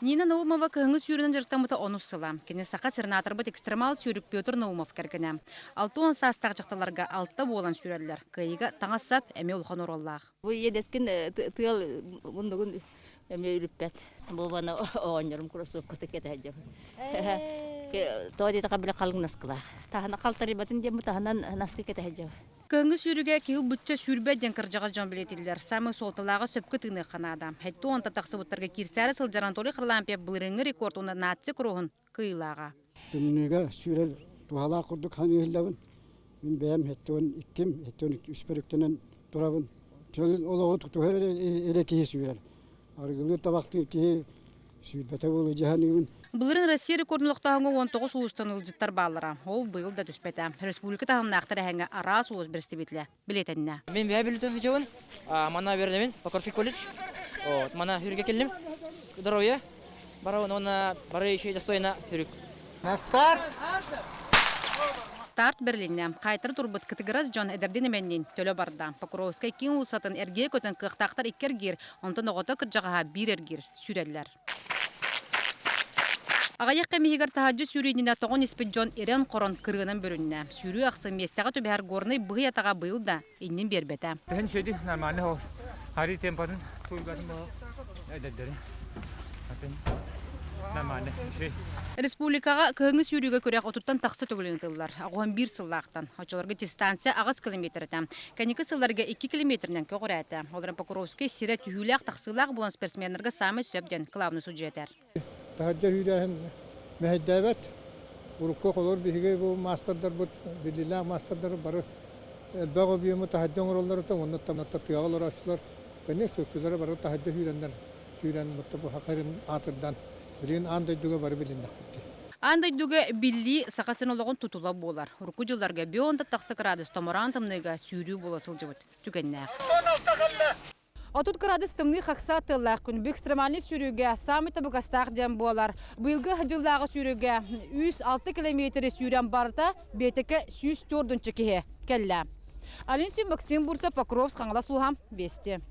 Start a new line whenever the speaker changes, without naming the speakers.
Нина Наумова кыһыңы сүйрінен жырттамыта онуссыла. Кені сақа сырнатырбыт экстремал сүйрік Петр Наумов кәргіне. 6 састақ жақталарға 6 болан сүйрелер. Кыйыға таңасап әме ұлған ораллақ.
Бұл едескен тығыл бұндығын әме үліппәт. Бұл бана оғанырым кроссовка текет әжіп. Тоғадеті қабілі қалың насқыла. Тағына қалтары батын демі тағынан насқы кет әжіп.
Кыһыңы сүйріге кейіл бүтчі сүйрбәдден кыржаға жон білетілдер. Самы солтылағы сөпкі тыны қанада. Хәтті онта тақсы бұттарға кирсәрі сылжаран толы қырлампе бұлырыңы рекорд оны натсы күріғын кыйлаға.
Дүнніге сүйрел туғала құрдық ханы елдавын. Мен бәйім хәттіуін иккім, хәттіуін үспіріктінен тұрабын. Чөлін олығын тұқтуғыр әрі кейі сүйрел. Арғылы табақты кейі сүйрбәті болы жаханығын.
Бұлырын Россия рекордын лоқтағыңы 19 ұлыстан ұлжыттар балыра. Ол бұйыл да түспәті. Республика тағымын ақтары әңі арас ұлыс бірісті бетлі. Білетініне.
Мен бәй білетін жауын. Мана бердімен, Покорский колледж. Мана хүрге келдім. Здоровья. Бара еще достойна хүрік. Старт Берлинне. Қайтыр тұрбыт кітігіріз Джон Эдерден еменнен төлі барда. Покровскай кен ұлсатын әрге көтін қықтақтар иккергер, онтын оғыты кіржағаға бір әргер сүйрелер. Ағаяқ кәмейгер тахаджы сүйрейдіне тоғын еспет Джон Эрен қорон кырғынан бөрінне. Сүйрей ақсы местеға төбәр горны бұғы ятаға бұйыл да еннен бербеті.
Тәхін сөйді нормальный хоз. Хари темпатын туылғатын бұл әдәддері. Нормальный шей.
Республикаға кыһыңы сүйрейге көрек отуттан тақсы төгілін тылылар. Ағуан 1 сыллақтан. Очоларға дистанция ағыз километрді. Кәнекі сылларға 2 километрінен көғыр әті. Оларын Покровский сирә түйіләқ тақсылақ болан спортсменлерге самы сөбден клавны сүджетер.
Tahadja hüyden mehdevet urukko kolor bihige bu masterlar bu billah masterlar barı elbago biyumu tahadja ngorlar ta onna tamata tiyalar aslar kene söksüler barı tahadja hüydenler hüyden mutabu hakarin atırdan bilin anda duga barı bilindik bitti.
Анда дүге билли сақасын олығын тұтыла болар. Үркі жылларға бионда тақсы градус томоран тымныға сүйрүү боласыл жывыт. Түгеннәқ. Отут градус тымны қақса тыллақ күн экстремальный сүйрүүге самы табығастақ дем болар. Бұйылғы жыллағы сүйрүүге 106 километр сүйрен барыта бетеке 104 чекеге келі. Алинси Максим Бурса Покровск Қаңғала Сулхам Вести.